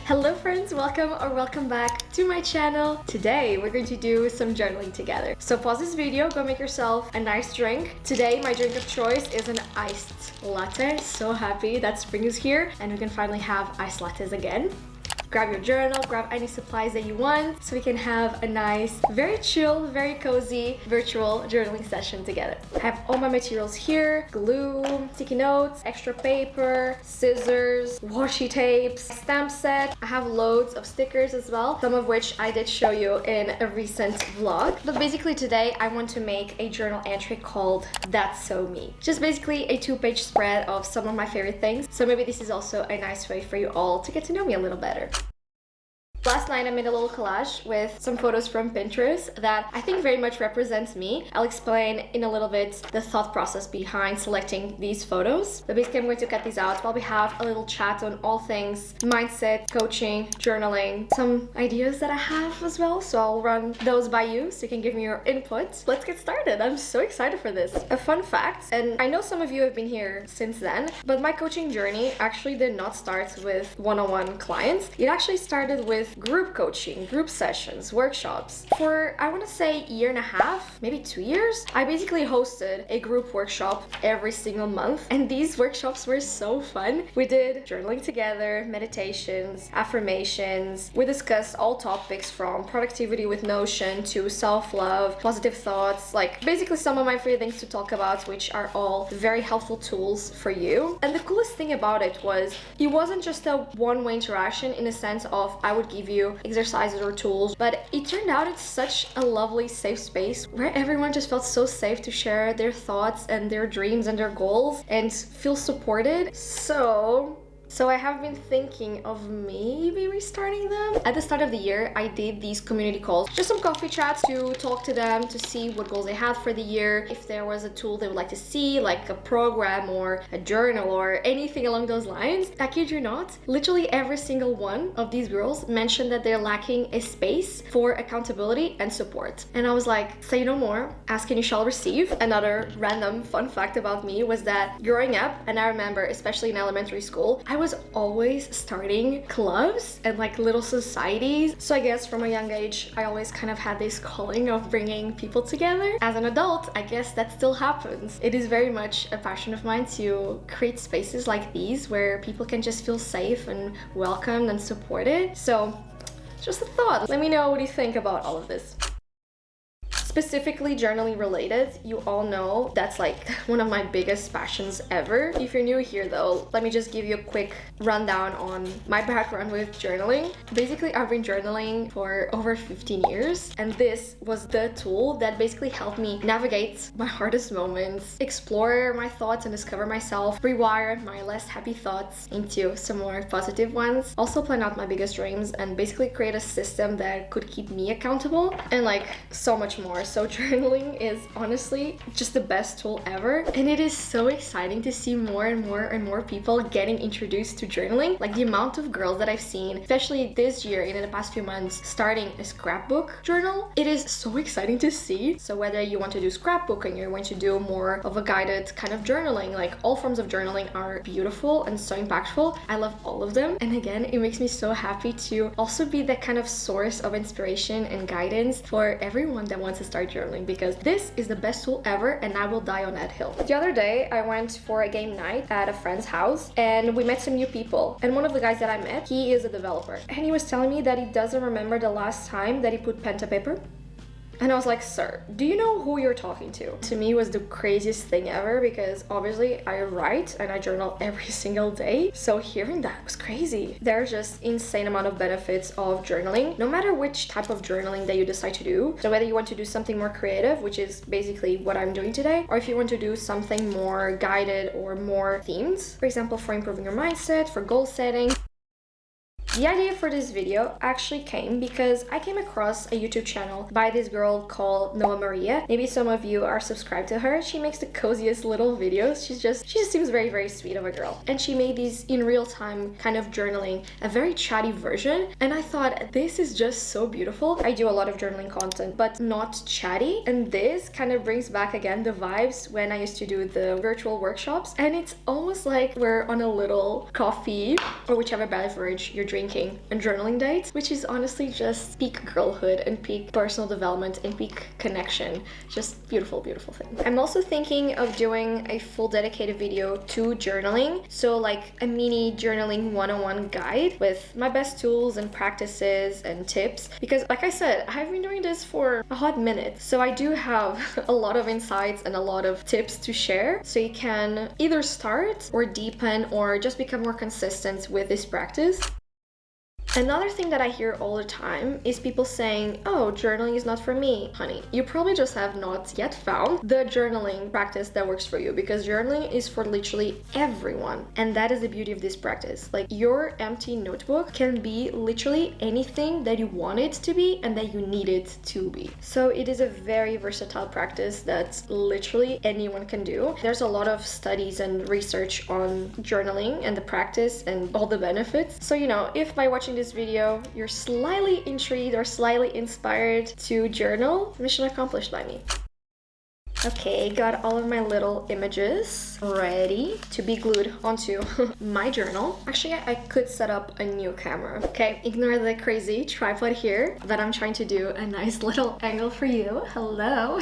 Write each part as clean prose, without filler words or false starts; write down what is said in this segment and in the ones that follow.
Hello friends, welcome back to my channel. Today we're going to do some journaling together. So pause this video, go make yourself a nice drink. Today my drink of choice is an iced latte. So happy that spring is here and we can finally have iced lattes again. Grab your journal, grab any supplies that you want so we can have a nice, very chill, very cozy virtual journaling session together. I have all my materials here: glue, sticky notes, extra paper, scissors, washi tapes, stamp set. I have loads of stickers as well, some of which I did show you in a recent vlog. But basically today I want to make a journal entry called That's So Me. Just basically a 2-page spread of some of my favorite things. So maybe this is also a nice way for you all to get to know me a little better. Last night I made a little collage with some photos from Pinterest that I think very much represents me. I'll explain in a little bit the thought process behind selecting these photos. But basically I'm going to cut these out while we have a little chat on all things mindset, coaching, journaling, some ideas that I have as well. So I'll run those by you so you can give me your input. Let's get started. I'm so excited for this. A fun fact, and I know some of you have been here since then, but my coaching journey actually did not start with one-on-one clients. It actually started with group coaching, group sessions, workshops. For, I want to say, a year and a half, maybe 2 years, I basically hosted a group workshop every single month, and these workshops were so fun. We did journaling together, meditations, affirmations. We discussed all topics from productivity with Notion to self-love, positive thoughts, like basically some of my favorite things to talk about, which are all very helpful tools for you. And the coolest thing about it was it wasn't just a one-way interaction in the sense of I would give you exercises or tools, but it turned out it's such a lovely safe space where everyone just felt so safe to share their thoughts and their dreams and their goals and feel supported. So I have been thinking of maybe restarting them. At the start of the year, I did these community calls, just some coffee chats to talk to them, to see what goals they had for the year, if there was a tool they would like to see, like a program or a journal or anything along those lines. I kid you not, literally every single one of these girls mentioned that they're lacking a space for accountability and support. And I was like, say no more, ask and you shall receive. Another random fun fact about me was that growing up, and I remember especially in elementary school, I was always starting clubs and like little societies. So I guess from a young age, I always kind of had this calling of bringing people together. As an adult, I guess that still happens. It is very much a passion of mine to create spaces like these where people can just feel safe and welcomed and supported. So just a thought. Let me know what you think about all of this. Specifically journaling related, you all know that's like one of my biggest passions ever. If you're new here though, let me just give you a quick rundown on my background with journaling. Basically, I've been journaling for over 15 years, and this was the tool that basically helped me navigate my hardest moments, explore my thoughts and discover myself, rewire my less happy thoughts into some more positive ones, also plan out my biggest dreams, and basically create a system that could keep me accountable, and like so much more. So journaling is honestly just the best tool ever, and it is so exciting to see more and more people getting introduced to journaling. Like the amount of girls that I've seen, especially this year in the past few months, starting a scrapbook journal. It is so exciting to see. So whether you want to do scrapbooking or you want to do more of a guided kind of journaling, like all forms of journaling are beautiful and so impactful. I love all of them, and again, it makes me so happy to also be that kind of source of inspiration and guidance for everyone that wants to start journaling, because this is the best tool ever and I will die on that hill. The other day I went for a game night at a friend's house and we met some new people, and one of the guys that I met, he is a developer, and he was telling me that he doesn't remember the last time that he put pen to paper. And I was like, sir, do you know who you're talking to? To me, it was the craziest thing ever, because obviously I write and I journal every single day. So hearing that was crazy. There's just insane amount of benefits of journaling, no matter which type of journaling that you decide to do. So whether you want to do something more creative, which is basically what I'm doing today, or if you want to do something more guided or more themed, for example, for improving your mindset, for goal setting. The idea for this video actually came because I came across a YouTube channel by this girl called Noah Maria. Maybe some of you are subscribed to her. She makes the coziest little videos. She just seems very sweet of a girl. And she made these in real time kind of journaling, a very chatty version. And I thought, this is just so beautiful. I do a lot of journaling content, but not chatty. And this kind of brings back again the vibes when I used to do the virtual workshops. And it's almost like we're on a little coffee or whichever beverage you're drinking drinking and journaling date, which is honestly just peak girlhood and peak personal development and peak connection. Just beautiful, beautiful thing. I'm also thinking of doing a full dedicated video to journaling. So like a mini journaling 101 guide with my best tools and practices and tips. Because like I said, I've been doing this for a hot minute. So I do have a lot of insights and a lot of tips to share. So you can either start or deepen or just become more consistent with this practice. Another thing that I hear all the time is people saying, oh, journaling is not for me. Honey, you probably just have not yet found the journaling practice that works for you, because journaling is for literally everyone. And that is the beauty of this practice. Like, your empty notebook can be literally anything that you want it to be and that you need it to be. So it is a very versatile practice that literally anyone can do. There's a lot of studies and research on journaling and the practice and all the benefits. So, you know, if by watching this video you're slightly intrigued or slightly inspired to journal, mission accomplished by me. Okay, got all of my little images ready to be glued onto my journal. Actually, I could set up a new camera. Okay, ignore the crazy tripod here, but I'm trying to do a nice little angle for you. Hello.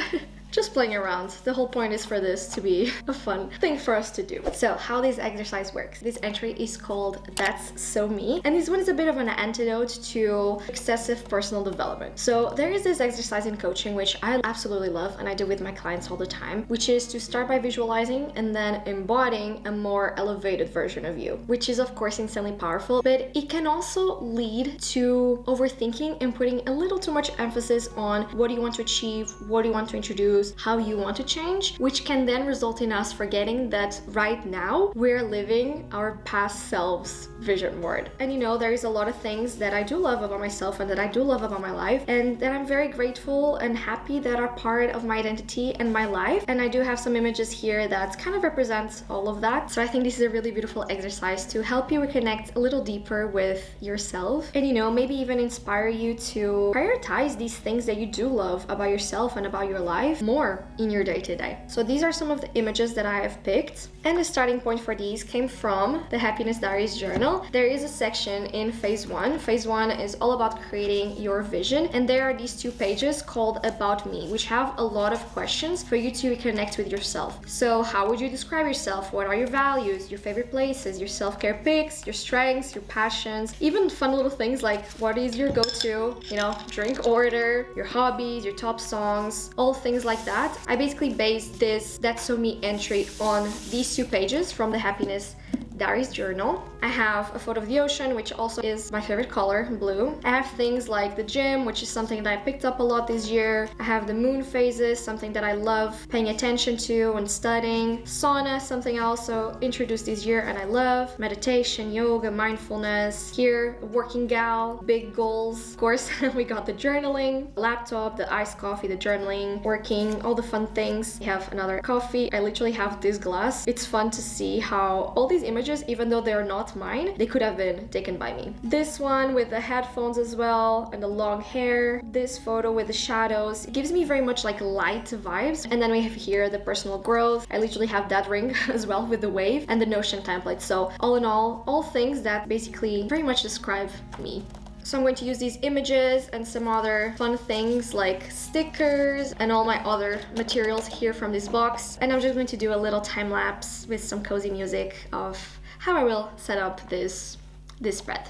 Just playing around. The whole point is for this to be a fun thing for us to do. So how this exercise works. This entry is called That's So Me. And this one is a bit of an antidote to excessive personal development. So there is this exercise in coaching, which I absolutely love and I do with my clients all the time, which is to start by visualizing and then embodying a more elevated version of you, which is of course insanely powerful, but it can also lead to overthinking and putting a little too much emphasis on what do you want to achieve, what do you want to introduce, how you want to change, which can then result in us forgetting that right now we're living our past selves vision board. And you know, there is a lot of things that I do love about myself and that I do love about my life and that I'm very grateful and happy that are part of my identity and my life. And I do have some images here that kind of represents all of that. So I think this is a really beautiful exercise to help you reconnect a little deeper with yourself and, you know, maybe even inspire you to prioritize these things that you do love about yourself and about your life more in your day-to-day. So these are some of the images that I have picked, and the starting point for these came from the Happiness Diaries journal. There is a section in phase 1. Phase 1 is all about creating your vision, and there are these 2 pages called About Me, which have a lot of questions for you to reconnect with yourself. So how would you describe yourself? What are your values, your favorite places, your self-care picks, your strengths, your passions, even fun little things like what is your go-to, you know, drink order, your hobbies, your top songs, all things like that. I basically based this That's So Me entry on these 2 pages from the Happiness Diaries journal. I have a photo of the ocean, which also is my favorite color, blue. I have things like the gym, which is something that I picked up a lot this year. I have the moon phases, something that I love paying attention to and studying. Sauna, something I also introduced this year and I love. Meditation, yoga, mindfulness. Here, working gal, big goals. Of course, we got the journaling, laptop, the iced coffee, the journaling, working, all the fun things. We have another coffee. I literally have this glass. It's fun to see how all these images, even though they're not mine, they could have been taken by me. This one with the headphones as well and the long hair. This photo with the shadows. It gives me very much like light vibes. And then we have here the personal growth. I literally have that ring as well with the wave and the Notion template. So all in all things that basically very much describe me. So I'm going to use these images and some other fun things like stickers and all my other materials here from this box. And I'm just going to do a little time lapse with some cozy music of how I will set up this spread.